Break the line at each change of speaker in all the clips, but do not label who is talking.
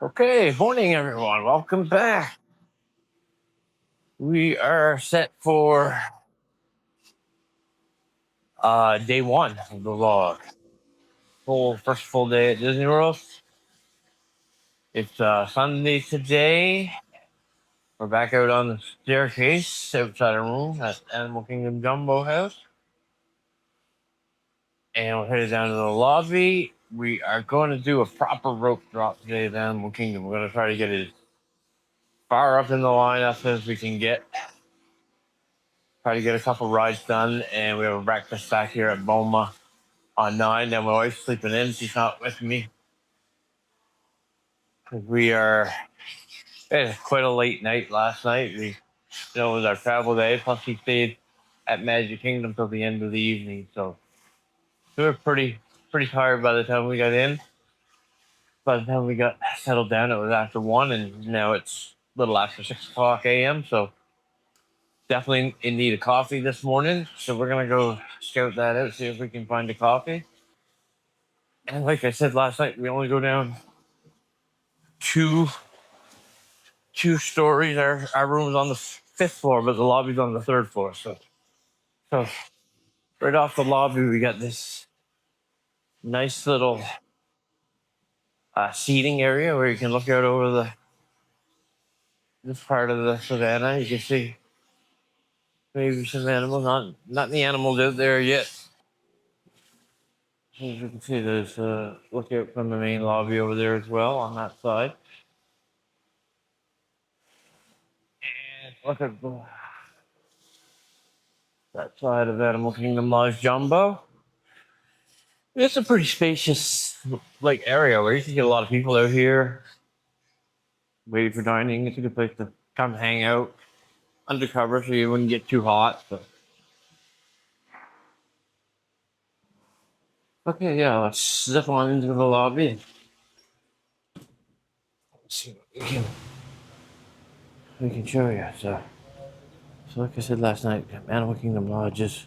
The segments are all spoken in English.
Okay, morning everyone. Welcome back. We are set for day one of the vlog. First full day at Disney World. It's Sunday today. We're back out on the staircase outside our room at Animal Kingdom Jambo House. And we're headed down to the lobby. We are going to do a proper rope drop today at Animal Kingdom. We're going to try to get as far up in the lineup as we can get. Try to get a couple rides done, and we have a breakfast back here at Boma on 9. Then my wife's sleeping in. She's not with me. We are. It was quite a late night last night. It was our travel day. Plus, we stayed at Magic Kingdom till the end of the evening. So we were pretty tired by the time we got in. By the time we got settled down, it was after 1, and now it's a little after 6 o'clock a.m. So definitely in need of coffee this morning. So we're gonna go scout that out, see if we can find a coffee. And like I said last night, we only go down two stories. Our room's on the fifth floor, but the lobby's on the third floor. So right off the lobby, we got this nice little seating area where you can look out over this part of the savannah. You can see maybe some animals, not the animals out there yet. As you can see, there's look out from the main lobby over there as well on that side. And look at that side of Animal Kingdom Lodge Jumbo. It's a pretty spacious area where you can get a lot of people out here waiting for dining. It's a good place to come hang out undercover so you wouldn't get too hot. But okay, yeah, let's zip on into the lobby. Let's see what we can show you. So like I said last night, Animal Kingdom Lodge is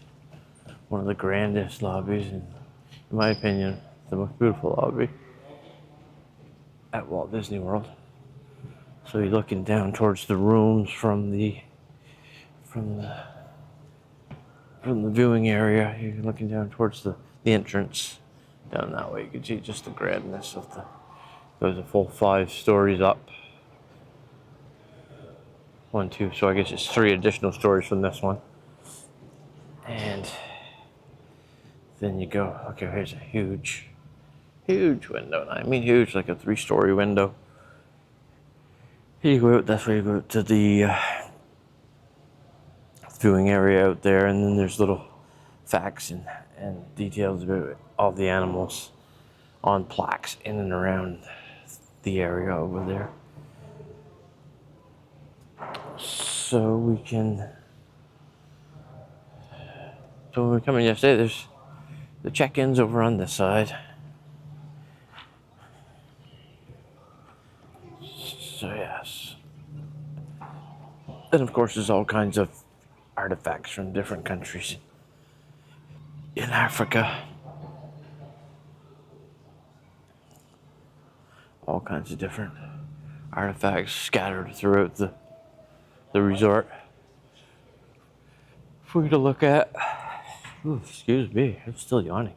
one of the grandest lobbies, and in my opinion, the most beautiful lobby at Walt Disney World. So you're looking down towards the rooms from the viewing area. You're looking down towards the entrance. Down that way, you can see just the grandness of goes a full 5 stories up. 1, 2, so I guess it's 3 additional stories from this one. And then you go, okay, here's a huge window. I mean huge, like a 3-story window. You go out, that's where you go to the viewing area out there, and then there's little facts and details about all the animals on plaques in and around the area over there. So when we come in yesterday, there's the check-ins over on this side. So yes. And of course there's all kinds of artifacts from different countries in Africa. All kinds of different artifacts scattered throughout the resort for you to look at. Ooh, excuse me, I'm still yawning.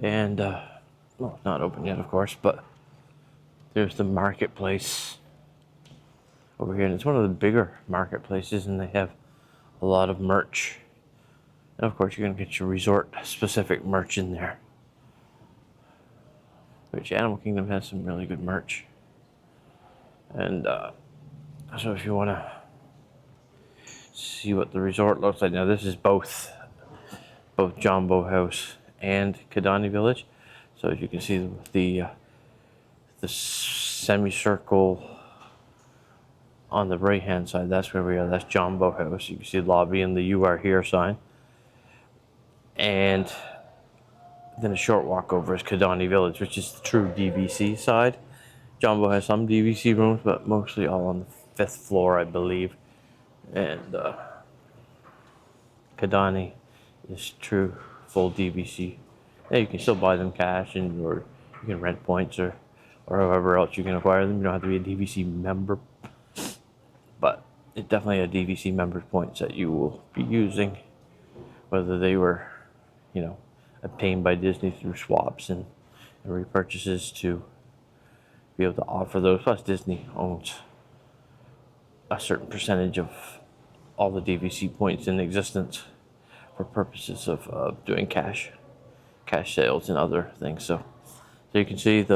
And, well, it's not open yet, of course, but there's the marketplace over here. And it's one of the bigger marketplaces, and they have a lot of merch. And, of course, you're going to get your resort-specific merch in there. Which Animal Kingdom has some really good merch. And, so if you want to see what the resort looks like. Now, this is both Jambo House and Kidani Village. So as you can see, the semicircle on the right hand side, that's where we are. That's Jambo House. You can see the lobby and the "You Are Here" sign. And then a short walk over is Kidani Village, which is the true DVC side. Jambo has some DVC rooms, but mostly all on the 5th floor, I believe. And Kidani is true full DVC. Yeah, you can still buy them cash, or you can rent points or or however else you can acquire them. You don't have to be a DVC member, but it definitely had DVC members points that you will be using, whether they were, obtained by Disney through swaps and repurchases to be able to offer those. Plus, Disney owns a certain percentage of all the DVC points in existence for purposes of doing cash sales and other things. So you can see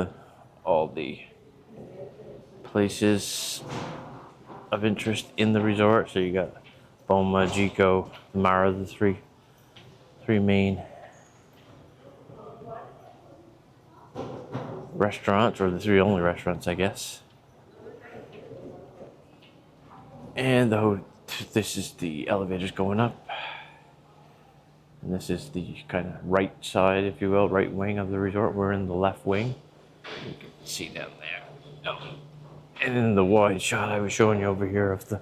all the places of interest in the resort. So you got Boma, Jico, Mara, the three main restaurants, or the three only restaurants, I guess. And this is the elevators going up. And this is the kind of right side, if you will, right wing of the resort. We're in the left wing. You can see down there. No. And in the wide shot I was showing you over here of the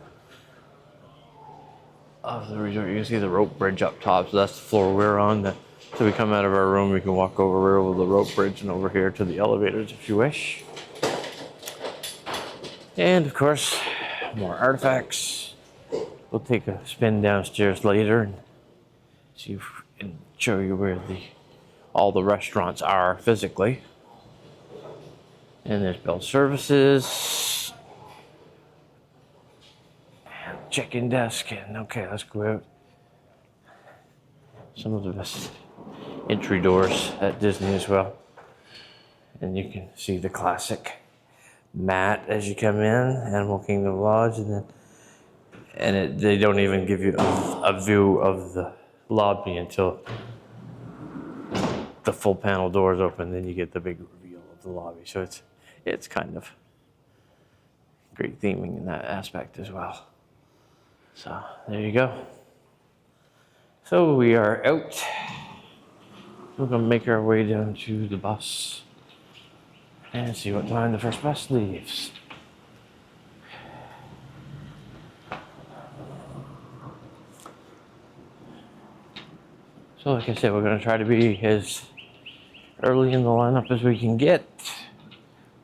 resort, you can see the rope bridge up top. So that's the floor we're on. So we come out of our room, we can walk over the rope bridge and over here to the elevators if you wish. And of course, more artifacts. We'll take a spin downstairs later and show you where all the restaurants are physically. And there's bell services, and check-in desk, and okay, let's go out. Some of the best entry doors at Disney as well. And you can see the classic mat as you come in, Animal Kingdom Lodge, and they don't even give you a view of the lobby until the full panel doors open. Then you get the big reveal of the lobby. So it's kind of great theming in that aspect as well. So there you go. So we are out. We're gonna make our way down to the bus and see what time the first bus leaves. So like I said, we're going to try to be as early in the lineup as we can get.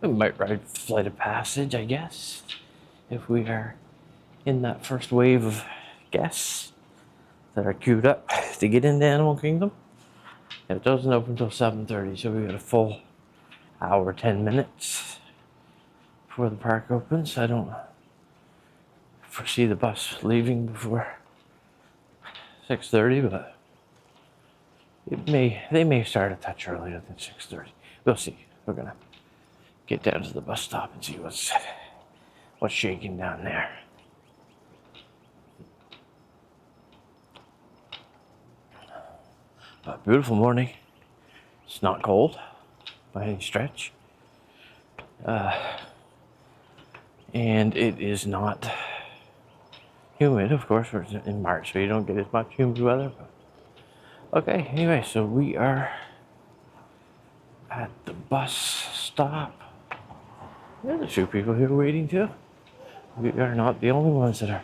We might ride Flight of Passage, I guess, if we are in that first wave of guests that are queued up to get into Animal Kingdom. It doesn't open until 7:30, so we got a full hour, 10 minutes before the park opens. I don't foresee the bus leaving before 6:30, but they may start a touch earlier than 6:30. We'll see. We're gonna get down to the bus stop and see what's shaking down there. But beautiful morning. It's not cold by any stretch. And it is not humid, of course. We're in March, so you don't get as much humid weather. But okay, anyway, so we are at the bus stop. There's a few people here waiting too. We are not the only ones that are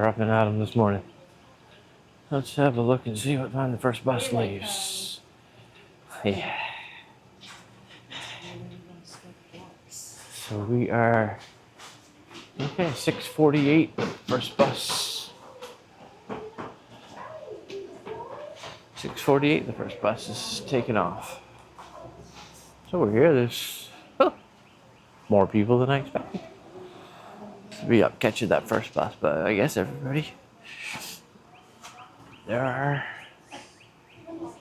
up and at 'em this morning. Let's have a look and see what time the first bus leaves. Yeah. So we are, 6:48, first bus. 6:48, the first bus is taking off. So we're here, there's more people than I expected to be up catching that first bus, but I guess there are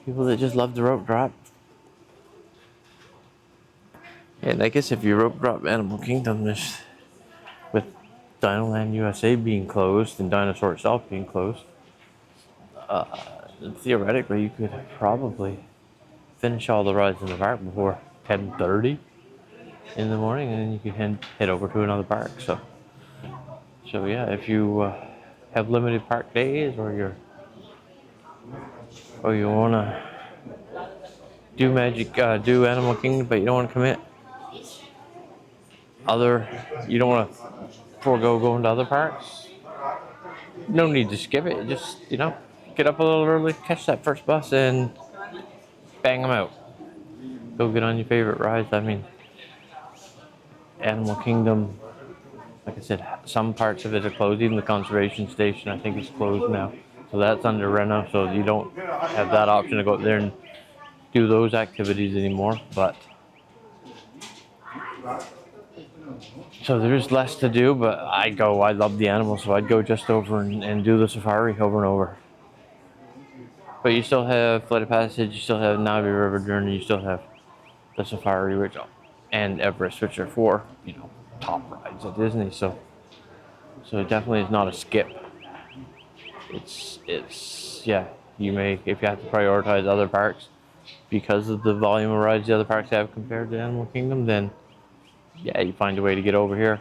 people that just love the rope drop. And I guess if you rope drop Animal Kingdom, with Dinoland USA being closed and Dinosaur itself being closed, theoretically you could probably finish all the rides in the park before 10:30 in the morning, and then you can head over to another park. So yeah, if you have limited park days, or you want to do Animal Kingdom, but you don't want to commit you don't want to forego going to other parks, no need to skip it. Just, get up a little early, catch that first bus, and bang them out. go get on your favorite rides. I mean, Animal Kingdom, like I said, some parts of it are closed. Even the conservation station, I think, is closed now. So that's under reno, so you don't have that option to go up there and do those activities anymore. But so there's less to do, but I'd go. I love the animals, so I'd go just over and do the safari over and over. But you still have Flight of Passage, you still have Navi River Journey, you still have the Safari, which and Everest, which are four, top rides at Disney. So it definitely is not a skip. It's yeah. You may, if you have to prioritize other parks because of the volume of rides the other parks have compared to Animal Kingdom, then yeah, you find a way to get over here,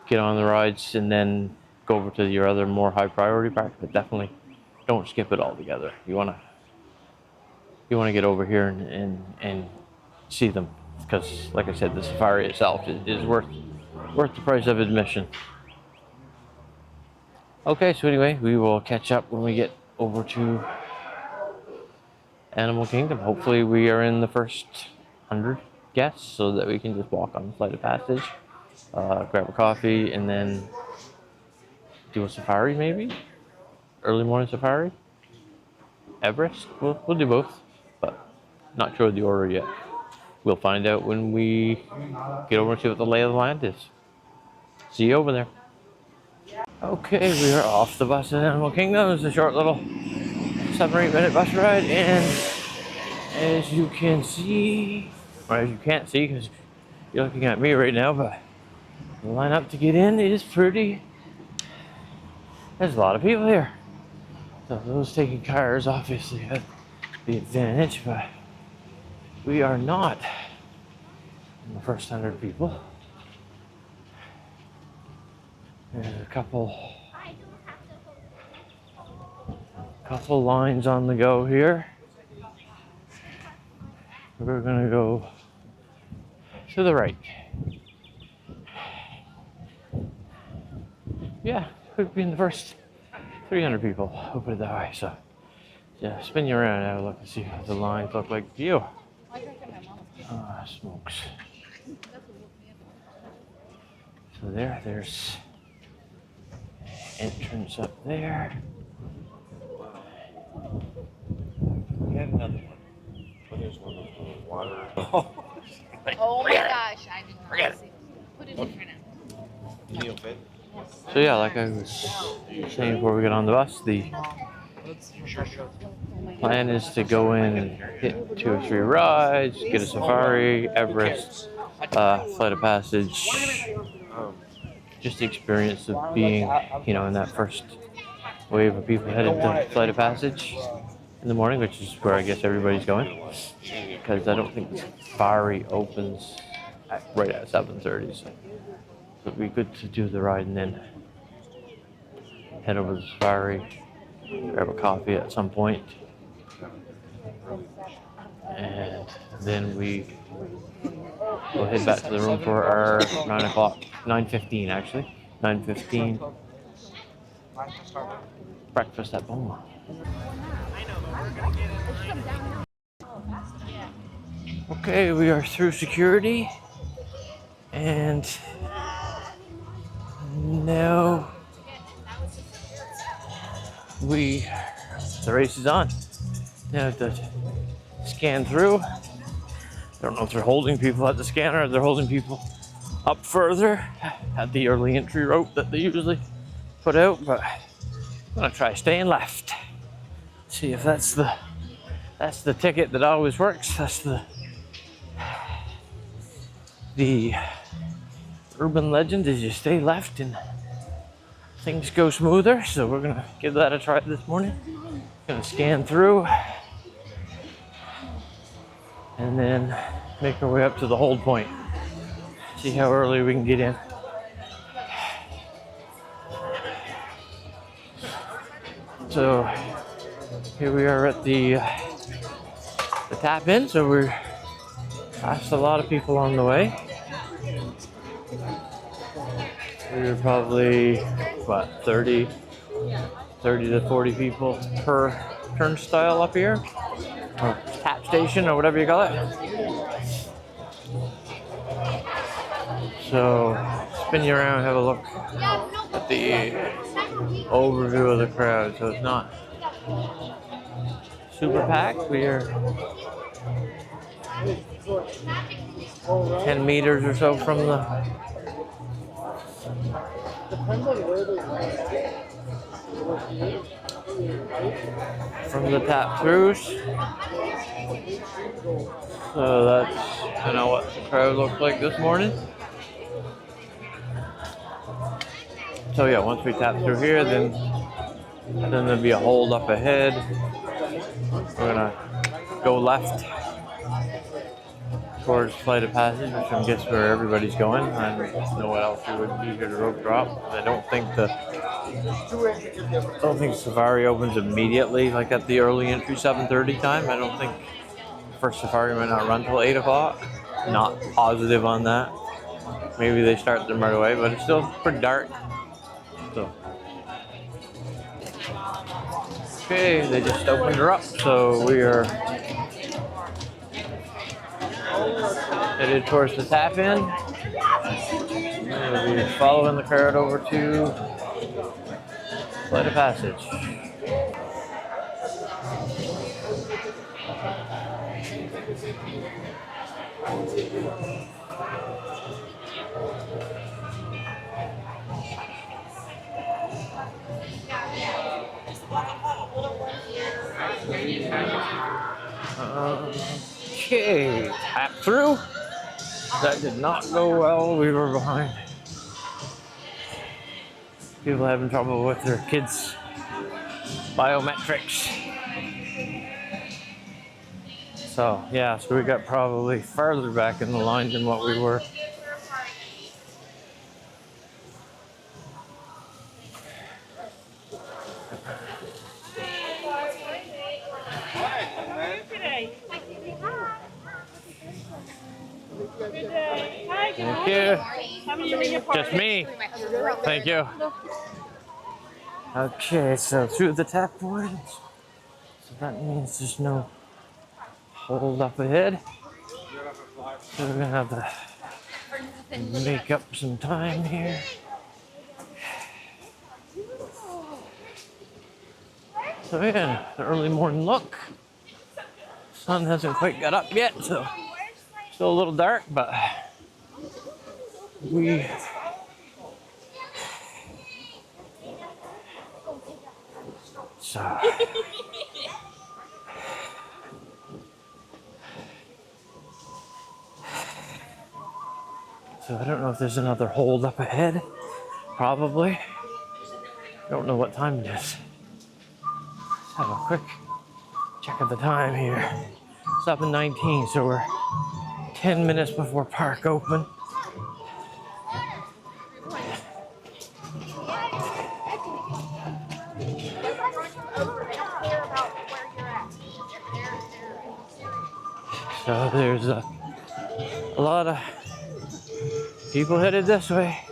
get on the rides, and then go over to your other more high priority parks. But definitely don't skip it altogether. You wanna get over here and see them, because like I said, the safari itself is worth the price of admission. Okay, so anyway, we will catch up when we get over to Animal Kingdom. Hopefully we are in the first 100 guests so that we can just walk on the Flight of Passage, grab a coffee, and then do a safari maybe? Early morning safari? Everest? We'll do both, but not sure of the order yet. We'll find out when we get over and see what the lay of the land is. See you over there. Okay, we are off the bus at Animal Kingdom. It's a short little 7 or 8 minute bus ride, and as you can see, or as you can't see because you're looking at me right now, but the line up to get in is pretty. There's a lot of people here. So those taking cars obviously have the advantage, but we are not in the first 100 people. There's a couple lines on the go here. We're gonna go to the right. Yeah, could be in the first 300 people. I'll put it that way. So yeah, spin you around and have a look and see what the lines look like to you. Smokes. So there's entrance up there.
We had another one. But there's one with water.
Oh my gosh, I did not see it. Put it in for now.
You need a fit?
So yeah, like I was saying before we get on the bus, the plan is to go in and hit 2 or 3 rides, get a safari, Everest, Flight of Passage, just the experience of being, in that first wave of people headed to Flight of Passage in the morning, which is where I guess everybody's going, because I don't think the safari opens right at 7:30, so it'd be good to do the ride and then head over to the safari, grab a coffee at some point, and then we will head back to the room for our 9:15 actually, 9:15 breakfast at Boma. Okay, we are through security, and now the race is on. Now have to scan through. I don't know if they're holding people at the scanner or they're holding people up further at the early entry rope that they usually put out, but I'm gonna try staying left. See if that's the ticket that always works. That's the urban legend is you stay left and things go smoother. So we're gonna give that a try this morning. Gonna scan through and then make our way up to the hold point. See how early we can get in. So here we are at the tap in. So we're past a lot of people on the way. We were probably 30 to 40 people per turnstile up here, or tap station or whatever you call it. So spin you around, have a look at the overview of the crowd. So it's not super packed. We are 10 meters or so from the tap throughs. So that's kind of what the crowd looks like this morning. So yeah, once we tap through here, then there'll be a hold up ahead. We're gonna go left towards Flight of Passage, which I guess where everybody's going. I don't know what else you would be here to rope drop. I don't think Safari opens immediately, like at the early entry 7:30 time. I don't think first Safari might not run till 8 o'clock. Not positive on that. Maybe they start them right away, but it's still pretty dark. So. Okay, they just opened her up, so we are headed towards the tap in. We'll be following the crowd over to Flight of Passage. Okay, tap through. That did not go well. We were behind. People having trouble with their kids' biometrics. So yeah, so we got probably farther back in the line than what we were. Thank you. Just me. Thank you. Okay, so through the tap boards. So that means there's no hold up ahead. So we're gonna have to make up some time here. So yeah, the early morning look. Sun hasn't quite got up yet, so still a little dark, but so I don't know if there's another hold up ahead. Probably. Don't know what time it is. Let's have a quick check of the time here. 7:19, so we're 10 minutes before park open. So there's a lot of people headed this way.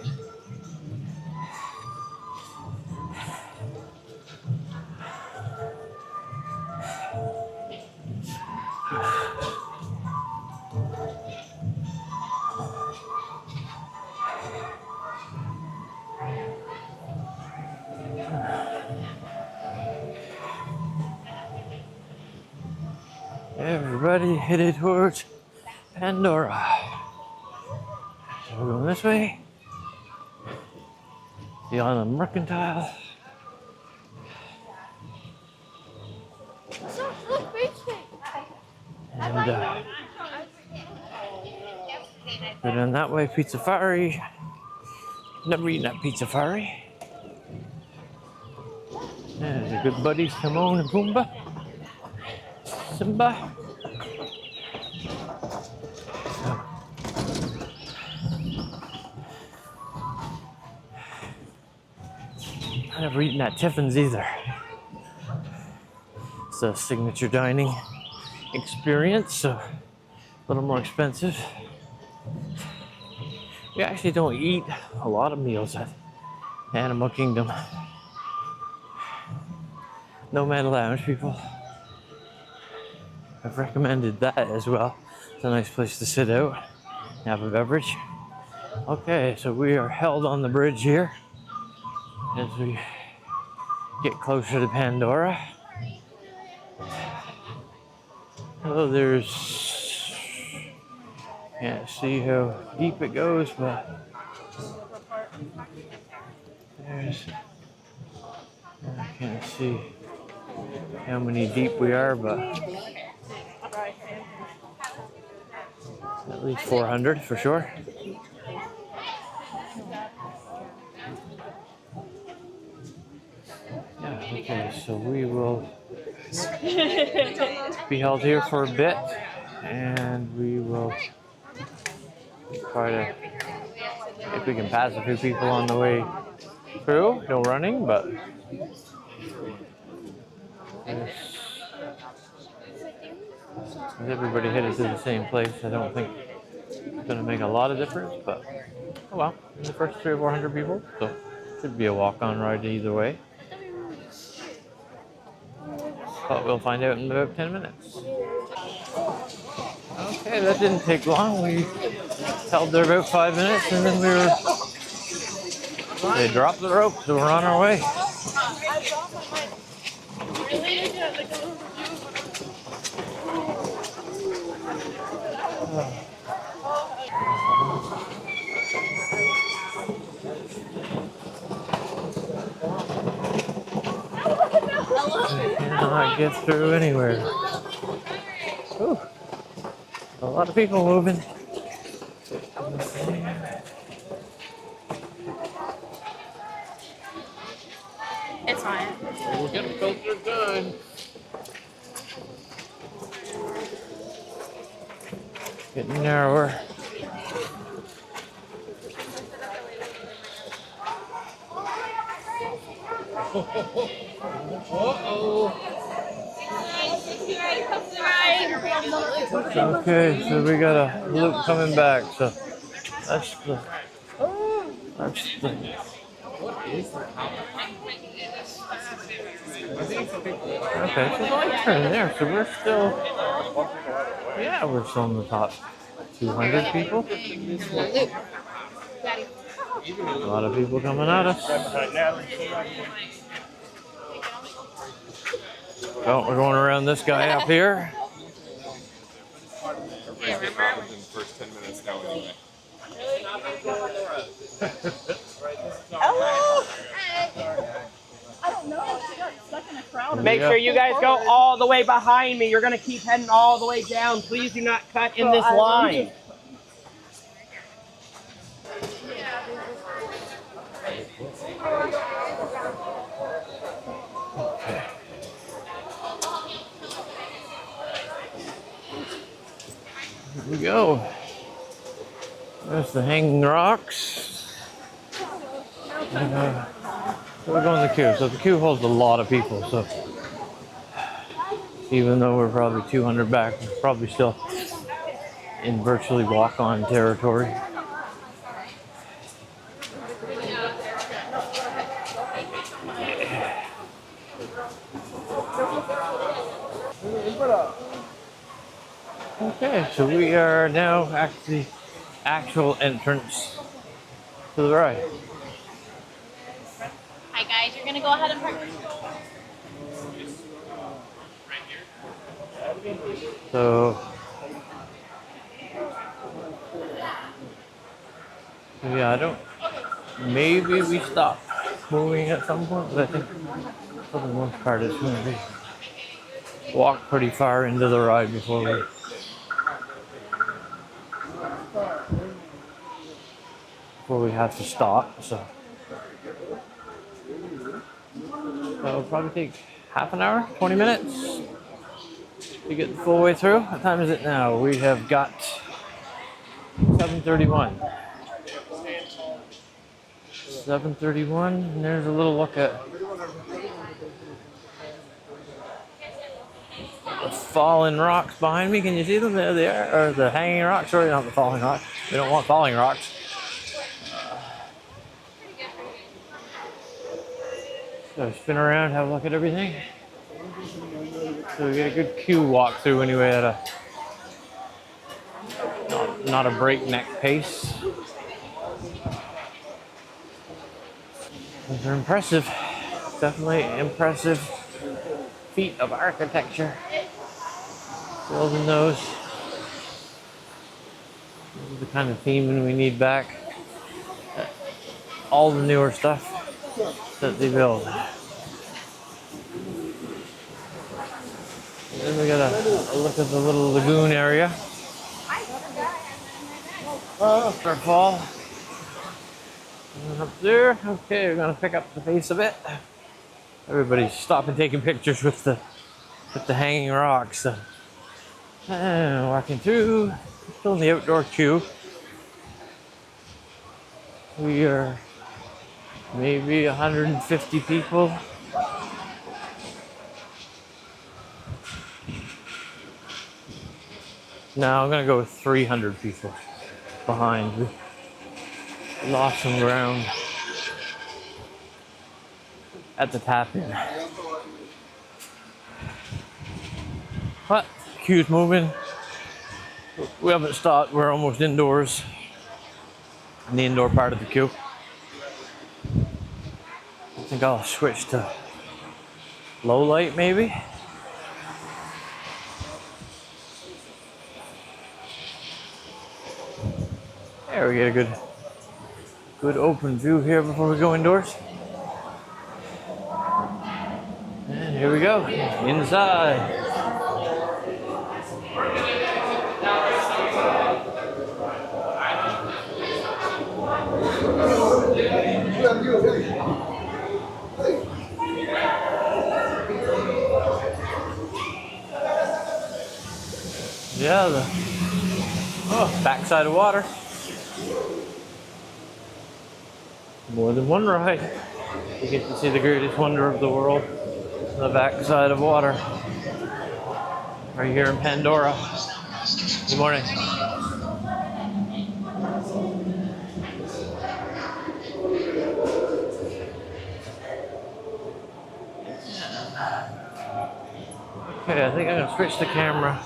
Everybody headed towards Pandora. So we're going this way. The island mercantile. And go down that way, Pizza Fari. Never eaten at Pizza Fari. There's the good buddies, Timon and Pumbaa. Simba. I've never eaten at Tiffin's either. It's a signature dining experience, so a little more expensive. We actually don't eat a lot of meals at Animal Kingdom. Nomad Lounge people. I've recommended that as well. It's a nice place to sit out and have a beverage. Okay, so we are held on the bridge here as we get closer to Pandora. Oh, can't see how deep it goes, but I can't see how many deep we are, but at least 400 for sure. Yeah, okay, so we will be held here for a bit, and we will try to, if we can pass a few people on the way through. No running, but everybody headed to the same place. I don't think it's going to make a lot of difference, but oh well, in the first 300 or 400 people, so should be a walk-on ride either way. But we'll find out in about 10 minutes. Okay, that didn't take long. We held there about 5 minutes, and then they dropped the rope, so we're on our way. Cannot get through anywhere. Ooh, a lot of people moving.
It's fine.
We're getting closer done.
Getting narrower. Okay, so we got a loop coming back, so that's the okay, so my turn there, so we're still in the top 200 people. A lot of people coming at us. Oh, we're going around this guy up here.
Everybody's getting off within the first 10 minutes now anyway.
Make sure you guys go all the way behind me. You're going to keep heading all the way down. Please do not cut in this line.
Here we go. There's the hanging rocks. So we're going the queue. So the queue holds a lot of people. So even though we're probably 200 back, we're probably still in virtually walk-on territory. Okay, so we are now at the actual entrance to the ride.
Hi guys, you're gonna go ahead and park.
So yeah, I don't. Maybe we stop moving at some point, but I think for the most part it's going to be walk pretty far into the ride before we have to stop. So it'll probably take half an hour, 20 minutes to get the full way through. What time is it now? We have got 7:31. 7:31, and there's a little look at the fallen rocks behind me. Can you see them? There they are. Or the hanging rocks. Sorry, not the falling rocks. We don't want falling rocks. So spin around, have a look at everything. So we get a good queue walkthrough anyway at a not a breakneck pace. Those are impressive. Definitely impressive feat of architecture. Building those. This is the kind of theming we need back. All the newer stuff that they build. And then we got a look at the little lagoon area. Waterfall. And up there. Okay, we're gonna pick up the pace a bit. Everybody's stopping taking pictures with the hanging rocks. So, walking through, still in the outdoor queue. We are maybe 150 people. No, I'm gonna go with 300 people behind. We lost some ground at the tap-in. But the queue's moving. We haven't stopped. We're almost indoors in the indoor part of the queue. I think I'll switch to low light maybe. There we get a good open view here before we go indoors. And here we go, inside. Yeah, the backside of water. More than one ride. You get to see the greatest wonder of the world, the backside of water. Right here in Pandora. Good morning. Okay, I think I'm gonna switch the camera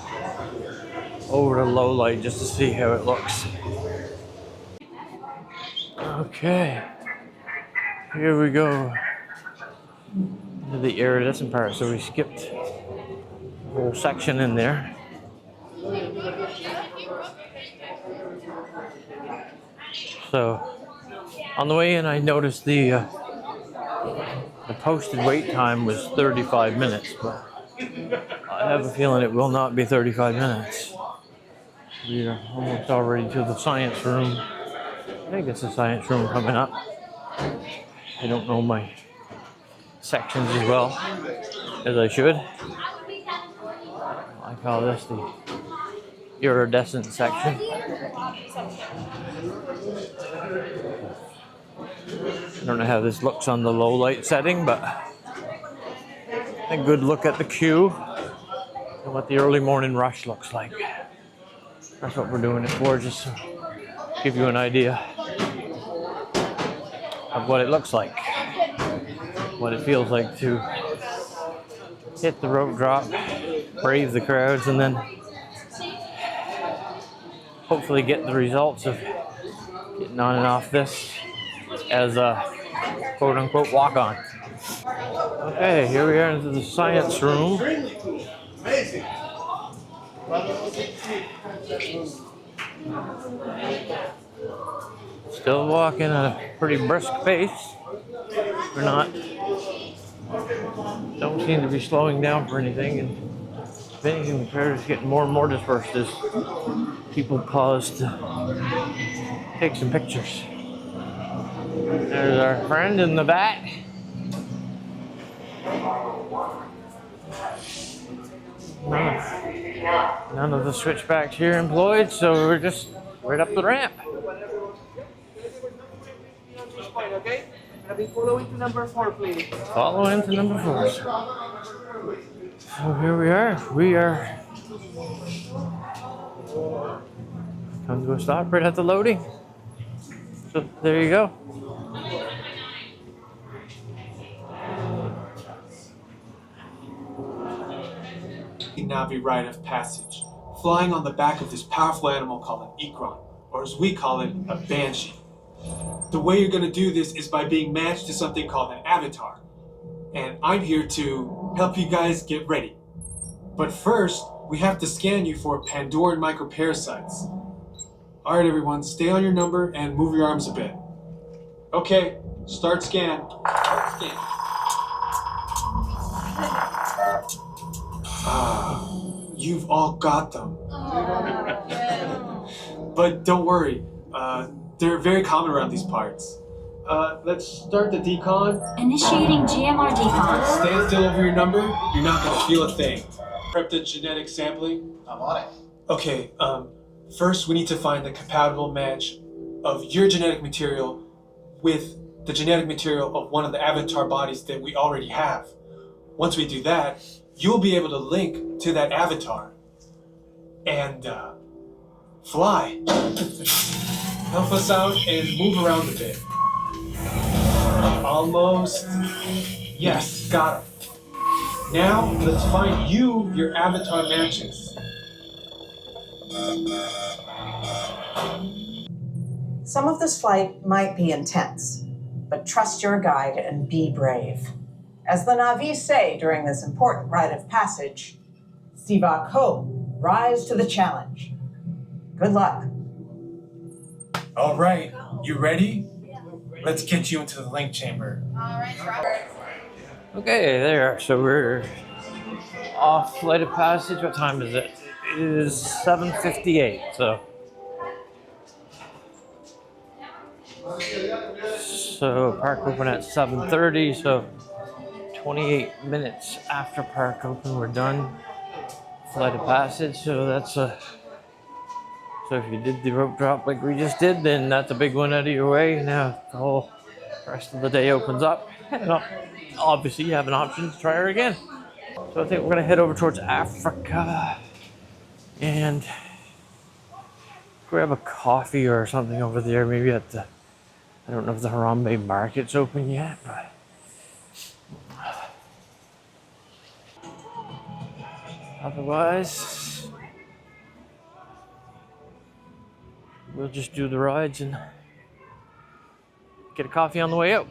over to low light just to see how it looks. Okay, here we go to the iridescent part. So we skipped a whole section in there. So on the way in, I noticed the posted wait time was 35 minutes, but I have a feeling it will not be 35 minutes. We are almost already to the science room. I think it's the science room coming up. I don't know my sections as well as I should. I call this the iridescent section. I don't know how this looks on the low light setting, but a good look at the queue and what the early morning rush looks like. That's what we're doing it for, just to give you an idea of what it looks like, what it feels like to hit the rope drop, brave the crowds, and then hopefully get the results of getting on and off this as a quote-unquote walk-on. Okay, here we are into the science room. Amazing. Still walking at a pretty brisk pace. We're not, don't seem to be slowing down for anything. And if anything, the crowd is getting more and more dispersed as people pause to take some pictures. There's our friend in the back. None of the switchbacks here employed, so we're just right up the ramp.
Okay? Follow into number 4, please.
Follow into number 4. So here we are. We are come to a stop right at the loading. So there you go.
Navi rite of passage, flying on the back of this powerful animal called an ikron, or as we call it, a banshee. The way you're going to do this is by being matched to something called an avatar. And I'm here to help you guys get ready. But first, we have to scan you for Pandoran microparasites. Alright everyone, stay on your number and move your arms a bit. Okay, start scan. Scan. You've all got them. But don't worry, they're very common around these parts. Let's start the decon.
Initiating GMR decon.
Stand still over your number, you're not gonna feel a thing. Prep the genetic sampling.
I'm on it.
Okay, first we need to find the compatible match of your genetic material with the genetic material of one of the avatar bodies that we already have. Once we do that, you'll be able to link to that avatar and fly. Help us out and move around a bit. Almost. Yes, got it. Now, let's find you your avatar matches.
Some of this flight might be intense, but trust your guide and be brave. As the Na'vi say during this important rite of passage, Sivak Ho, rise to the challenge. Good luck.
All right, you ready? Let's get you into the link chamber.
Alright, Robert.
Okay, there. So we're off flight of passage. What time is it? It is 7:58. So park open at 7:30. So 28 minutes after park open, we're done. Flight of passage. So that's a. So if you did the rope drop like we just did, then that's a big one out of your way. Now the whole rest of the day opens up. And obviously you have an option to try her again. So I think we're gonna head over towards Africa and grab a coffee or something over there. Maybe at the, I don't know if the Harambe market's open yet, but otherwise we'll just do the rides and get a coffee on the way out.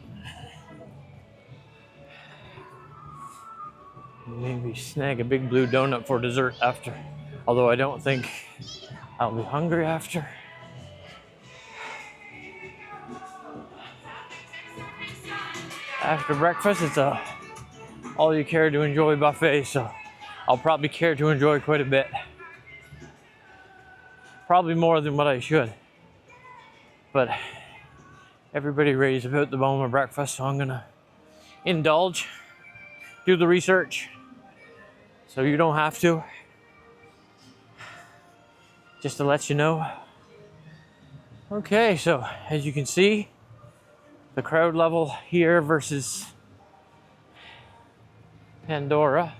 Maybe snag a big blue donut for dessert after. Although I don't think I'll be hungry after. After breakfast, it's a all you care to enjoy buffet, so I'll probably care to enjoy quite a bit. Probably more than what I should. But everybody raves about the Boma breakfast, so I'm gonna indulge, do the research, so you don't have to. Just to let you know. Okay, so as you can see, the crowd level here versus Pandora,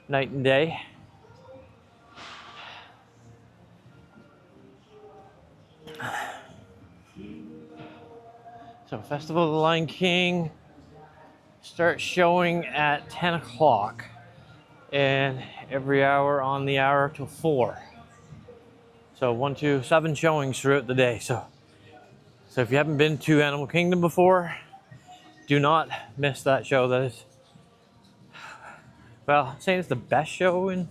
night and day. So Festival of the Lion King starts showing at 10 o'clock and every hour on the hour till 4. So 1, 2, 7 showings throughout the day. So if you haven't been to Animal Kingdom before, do not miss that show. That is, well, saying it's the best show in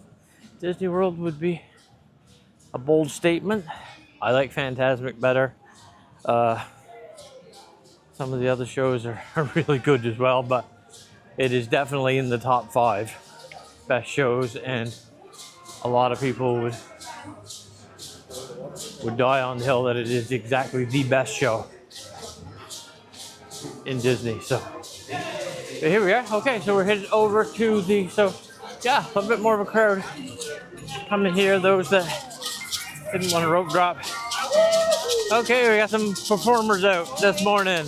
Disney World would be a bold statement. I like Fantasmic better. Some of the other shows are really good as well, but it is definitely in the top 5 best shows, and a lot of people would die on the hill that it is exactly the best show in Disney. So here we are. Okay, so we're headed over to the, so yeah, a bit more of a crowd coming here. Those that didn't want to rope drop. Okay, we got some performers out this morning.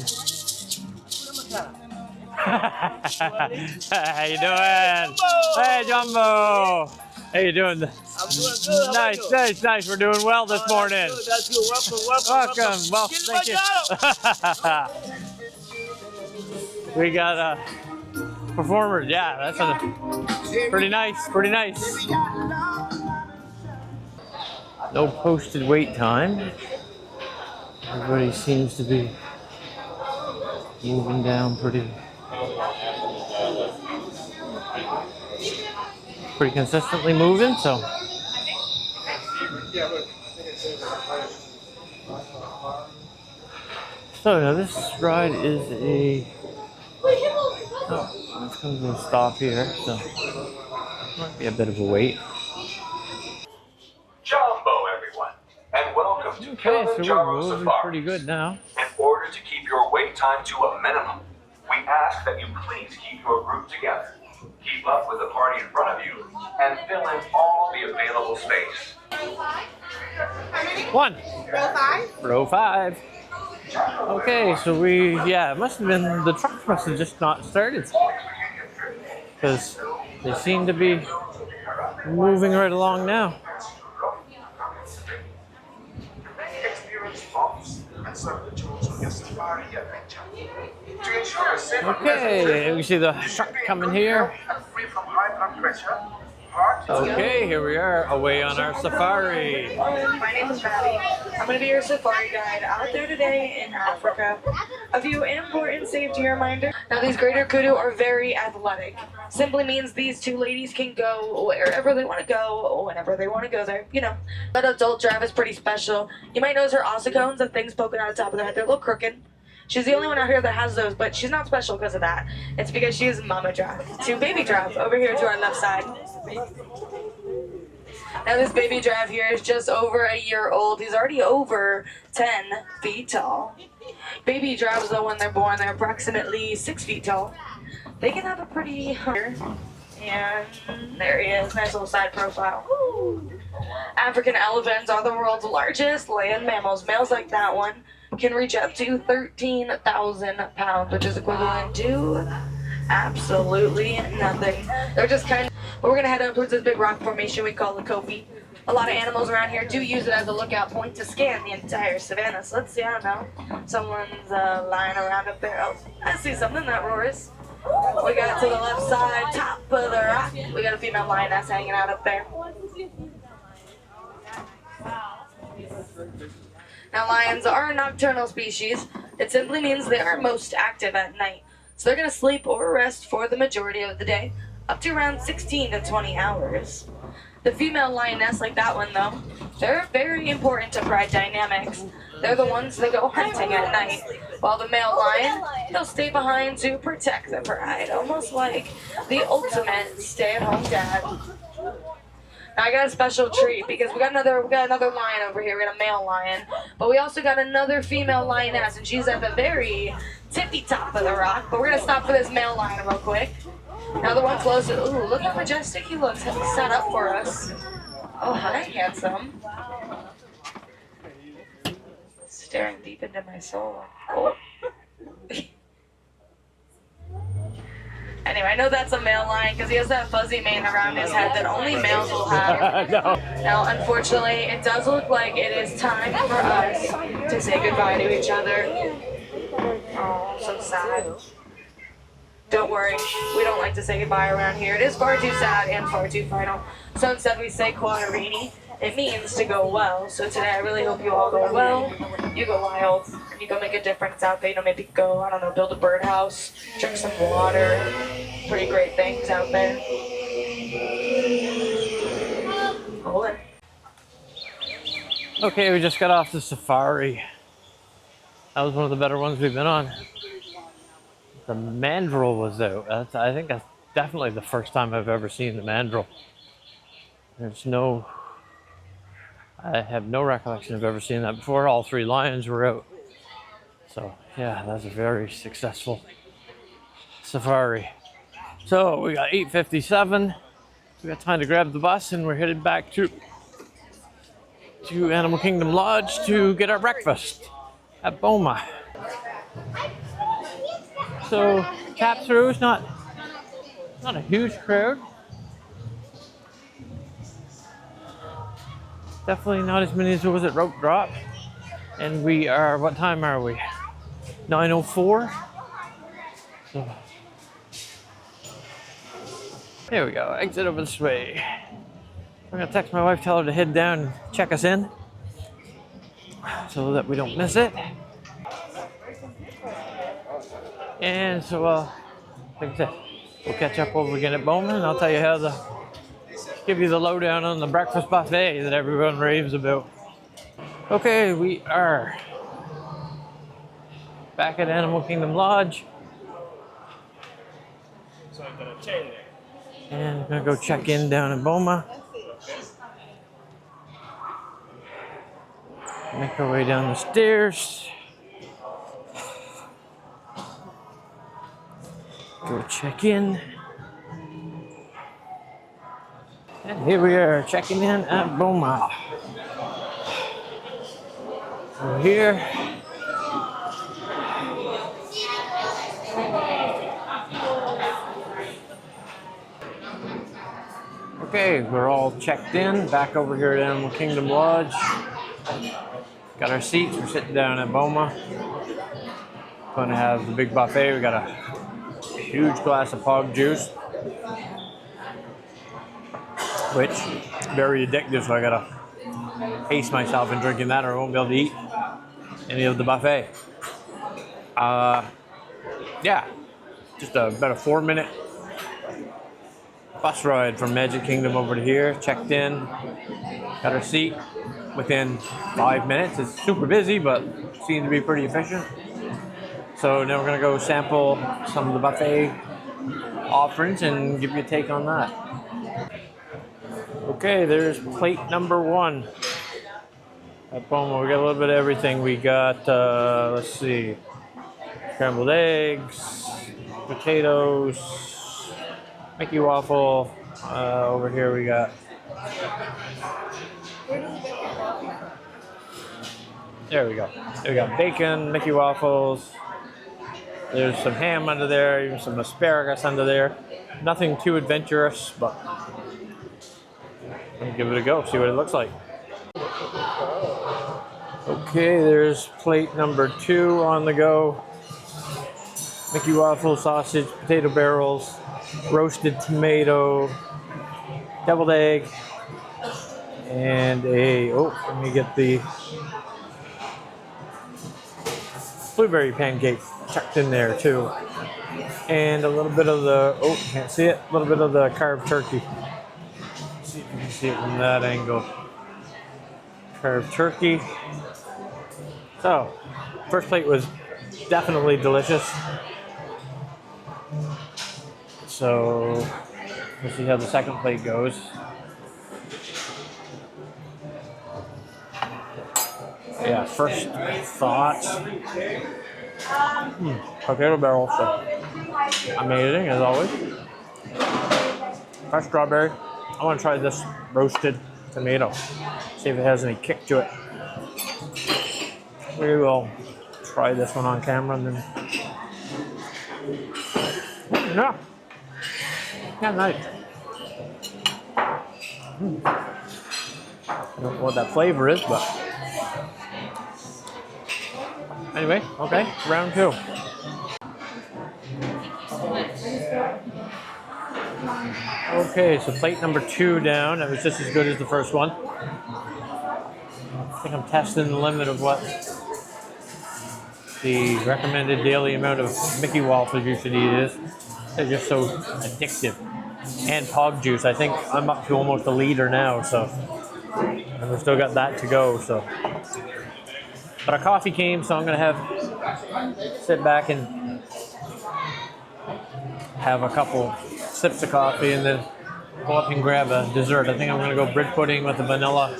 How you doing? Hey, Jambo. How you doing?
I'm doing good.
Nice, nice. We're doing well this morning.
That's good. Welcome.
Well, thank you. We got performers. Yeah, that's pretty nice. Pretty nice. No posted wait time. Everybody seems to be moving down pretty consistently moving. So now this ride is a. Oh, it's going to stop here. So might be a bit of a wait.
Jambo, everyone, and welcome to
Okay, so we're
Kilimanjaro
moving
Safari.
pretty good now.
In order to keep your wait time to a minimum, we ask that you please keep your group together, keep up with the party in front of you, and fill in all the available space.
One. Row 5. Okay, so it must have been, the trucks must have just not started. Because they seem to be moving right along now. Okay, we see the truck coming here. Okay, here we are, away on our safari.
My name is Maddie. I'm going to be your safari guide out there today in Africa. A few important safety reminders. Now, these greater kudu are very athletic. Simply means these two ladies can go wherever they want to go, whenever they want to go there, you know. But adult giraffe is pretty special. You might notice her ossicones and things poking out the top of their head. They're a little crooked. She's the only one out here that has those, but she's not special because of that. It's because she's mama giraffe. Two baby giraffe over here to our left side. Now this baby giraffe here is just over a year old. He's already over 10 feet tall. Baby giraffes, though, when they're born, they're approximately 6 feet tall. They can have a pretty and there he is, nice little side profile. Woo. African elephants are the world's largest land mammals. Males like that one can reach up to 13,000 pounds, which is equivalent to absolutely nothing. They're just kind of, but we're gonna head up towards this big rock formation we call the Kofi. A lot of animals around here do use it as a lookout point to scan the entire savannah. So let's see, I don't know, someone's lying around up there. Oh, I see something that roars. We got to the left side, top of the rock. We got a female lioness hanging out up there. Now, lions are a nocturnal species. It simply means they are most active at night. So they're going to sleep or rest for the majority of the day, up to around 16 to 20 hours. The female lioness, like that one though, they're very important to pride dynamics. They're the ones that go hunting at night, while the male lion, they'll stay behind to protect the pride, almost like the ultimate stay-at-home dad. Now I got a special treat because we got another lion over here. We got a male lion, but we also got another female lioness, and she's at the very tippy top of the rock. But we're gonna stop for this male lion real quick. Now the one closer. Ooh, look how majestic he looks. He's set up for us. Oh, hi, handsome. Staring deep into my soul. Oh. Anyway, I know that's a male lion because he has that fuzzy mane around his head that only males will have.
No.
Now, unfortunately, it does look like it is time for us to say goodbye to each other. Oh, so sad. Don't worry, we don't like to say goodbye around here. It is far too sad and far too final. So instead we say Quadarini. It means to go well. So today I really hope you all go well. You go wild. And you go make a difference out there. You know, maybe go, I don't know, build a birdhouse, drink some water. Pretty great things out there. Hold it.
Okay, we just got off the safari. That was one of the better ones we've been on. The mandrill was out. I think that's definitely the first time I've ever seen the mandrill. I have no recollection of ever seeing that before. All three lions were out. So yeah, that's a very successful safari. So we got 8:57. We got time to grab the bus and we're headed back to Animal Kingdom Lodge to get our breakfast at Boma. So tap through is not a huge crowd. Definitely not as many as there was at Rope Drop. And we are, what time are we? 9:04. So Here we go, exit over this way. I'm gonna text my wife, tell her to head down and check us in so that we don't miss it. And so, like I said, we'll catch up over again at Boma, and I'll tell you give you the lowdown on the breakfast buffet that everyone raves about. Okay, we are back at Animal Kingdom Lodge. And I'm gonna go check in down in Boma. Make our way down the stairs. Go check in. And here we are, checking in at Boma. We're here. Okay, we're all checked in, back over here at Animal Kingdom Lodge. Got our seats, we're sitting down at Boma. Gonna have the big buffet. We got a huge glass of pog juice, which very addictive, so I gotta pace myself in drinking that or I won't be able to eat any of the buffet. Yeah, just about a 4-minute bus ride from Magic Kingdom over to here. Checked in, got our seat within 5 minutes. It's super busy, but seemed to be pretty efficient. So now we're gonna go sample some of the buffet offerings and give you a take on that. Okay, there's plate number 1 at Boma. We got a little bit of everything. We got, let's see, scrambled eggs, potatoes, Mickey waffle. Over here we got there we go. There we got bacon, Mickey waffles. There's some ham under there, even some asparagus under there. Nothing too adventurous, but I'm gonna give it a go, see what it looks like. Okay, there's plate number 2 on the go. Mickey waffle, sausage, potato barrels, roasted tomato, deviled egg, and let me get the blueberry pancake tucked in there too. And a little bit of the, can't see it, a little bit of the carved turkey. Let's see if you can see it from that angle. Carved turkey. So, first plate was definitely delicious. So, we'll see how the second plate goes. Yeah, first thoughts. Potato barrels, so amazing as always. Fresh strawberry. I want to try this roasted tomato. See if it has any kick to it. We will try this one on camera and then. Yeah, nice. I don't know what that flavor is, but anyway, okay, round 2. Okay, so plate number 2 down. That was just as good as the first one. I think I'm testing the limit of what the recommended daily amount of Mickey waffles you should eat is. They're just so addictive. And pog juice. I think I'm up to almost a liter now, so. And we've still got that to go, so. But our coffee came, so I'm gonna sit back and have a couple sips of coffee and then go up and grab a dessert. I think I'm gonna go bread pudding with the vanilla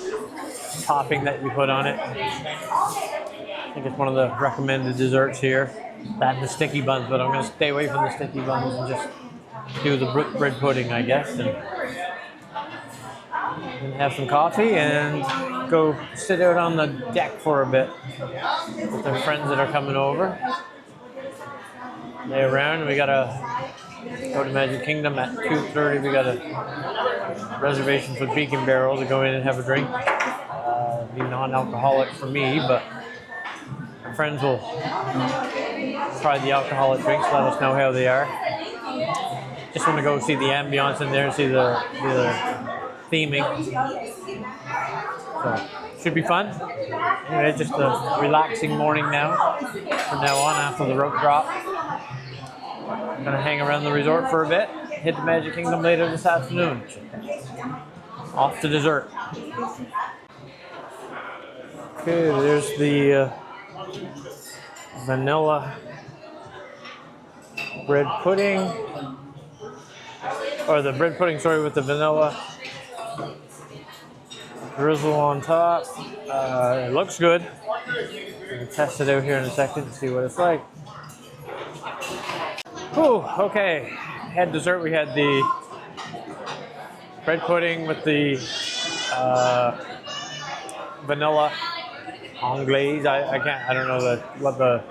topping that you put on it. I think it's one of the recommended desserts here. That and the sticky buns, but I'm gonna stay away from the sticky buns and just do the bread pudding, I guess, and have some coffee and go sit out on the deck for a bit with the friends that are coming over. Lay around, and we gotta go to Magic Kingdom at 2:30. We got a reservation for Beacon Barrel to go in and have a drink. Be non-alcoholic for me, but our friends will try the alcoholic drinks, let us know how they are. Just want to go see the ambiance in there, see the theming. So should be fun. Anyway, just a relaxing morning now. From now on, after the rope drop, gonna hang around the resort for a bit. Hit the Magic Kingdom later this afternoon. Off to dessert. Okay, there's the vanilla bread pudding, or the bread pudding, sorry, with the vanilla drizzle on top. It looks good. We can test it out here in a second and see what it's like. Whew, okay. Had dessert. We had the bread pudding with the vanilla anglaise. I don't know what the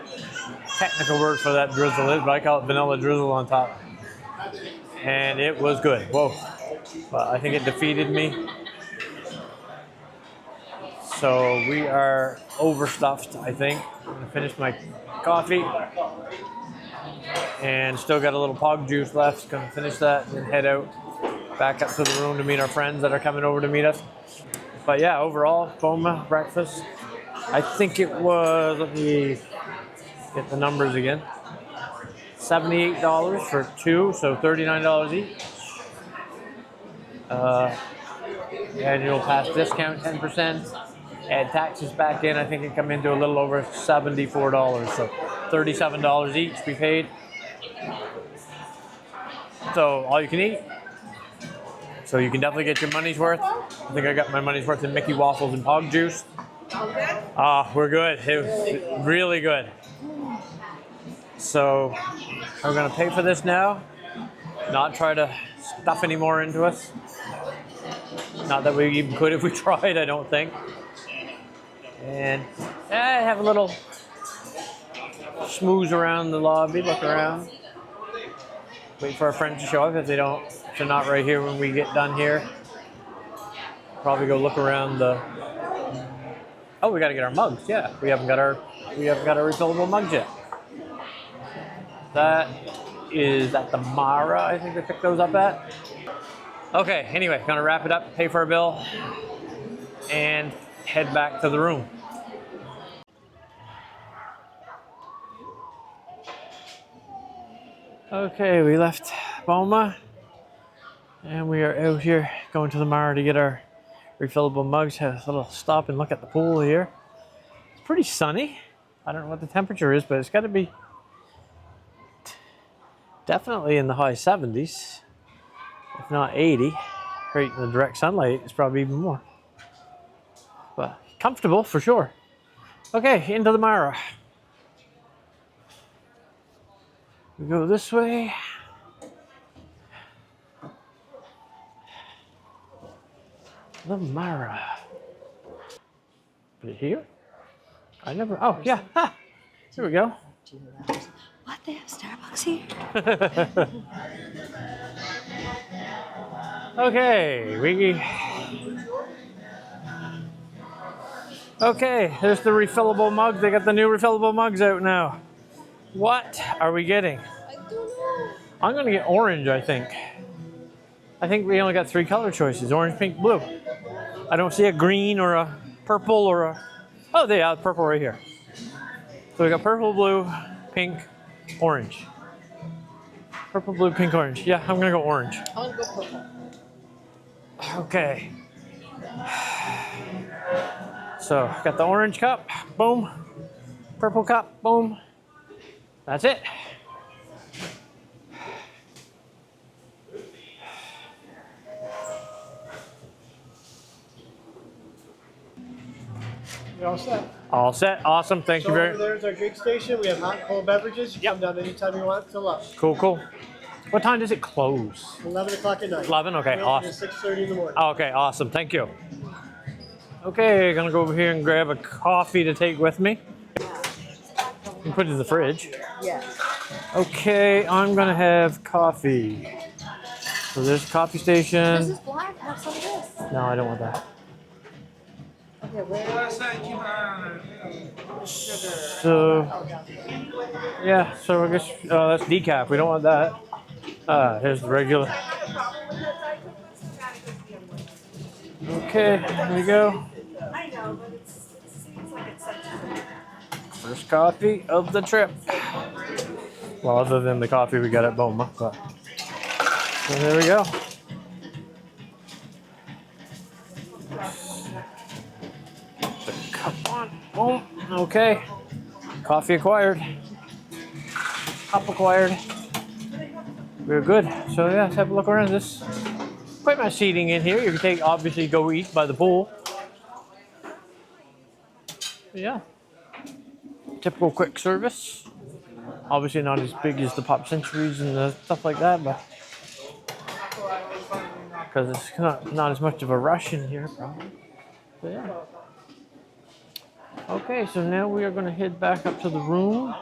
technical word for that drizzle is, but I call it vanilla drizzle on top. And it was good. Whoa. But I think it defeated me. So we are overstuffed, I think. I'm gonna finish my coffee. And still got a little pog juice left. Gonna finish that and head out back up to the room to meet our friends that are coming over to meet us. But yeah, overall, Boma breakfast. I think it was, let me get the numbers again. $78 for two, so $39 each. Annual pass discount 10%. Add taxes back in, I think it come into a little over $74, so $37 each we paid. So all you can eat. So you can definitely get your money's worth. I think I got my money's worth in Mickey waffles and pog juice. We're good. It was really good. So we're gonna pay for this now. Not try to stuff any more into us. Not that we even could if we tried, I don't think. And have a little schmooze around the lobby, look around. Wait for our friends to show up if they're not right here when we get done here. Probably go look around the. Oh, we got to get our mugs. Yeah, we haven't got our refillable mugs yet. That is at the Mara. I think they picked those up at. Okay. Anyway, gonna wrap it up, pay for our bill, and head back to the room. Okay, we left Boma and we are out here going to the Mara to get our refillable mugs. Have a little stop and look at the pool here. It's pretty sunny. I don't know what the temperature is, but it's got to be definitely in the high 70s, if not 80. Right in the direct sunlight, it's probably even more. But comfortable for sure. Okay, into the Mara. We go this way. The Mara. Is it here? I never. Oh, yeah. Ha! Here we go.
What? They have Starbucks here?
Okay, Okay, there's the refillable mugs. They got the new refillable mugs out now. What are we getting?
I don't know.
I'm gonna get orange, I think. I think we only got 3 color choices: orange, pink, blue. I don't see a green or a purple or a. Oh, they have purple right here. So we got purple, blue, pink, orange. Purple, blue, pink, orange. Yeah, I'm gonna go orange.
I'm gonna go purple.
Okay. So, got the orange cup, boom. Purple cup, boom. That's it.
You're all set.
All set. Awesome. Thank you very much.
So over there's our drink station. We have hot and cold beverages. You come down anytime you want. Fill up.
Cool, cool. What time does it close?
11 o'clock at night.
11? Okay, awesome.
6:30 in the morning.
Okay, awesome. Thank you. Okay, gonna go over here and grab a coffee to take with me. And put it in the fridge.
Yes.
Okay, I'm gonna have coffee. So there's a coffee station.
This is black. Have some of this.
No, I don't want that.
Okay, where?
So, yeah, so I guess that's decaf. We don't want that. Here's the regular. Okay, here we go. First coffee of the trip. Well, other than the coffee we got at Boma, but so there we go. Cup on. Boom. Okay. Coffee acquired. Cup acquired. We're good. So yeah, let's have a look around this. Quite much seating in here. You can obviously go eat by the pool. But yeah. Typical quick service. Obviously not as big as the Pop Centuries and the stuff like that, but because it's not as much of a rush in here, probably. But yeah. Okay, so now we are going to head back up to the room.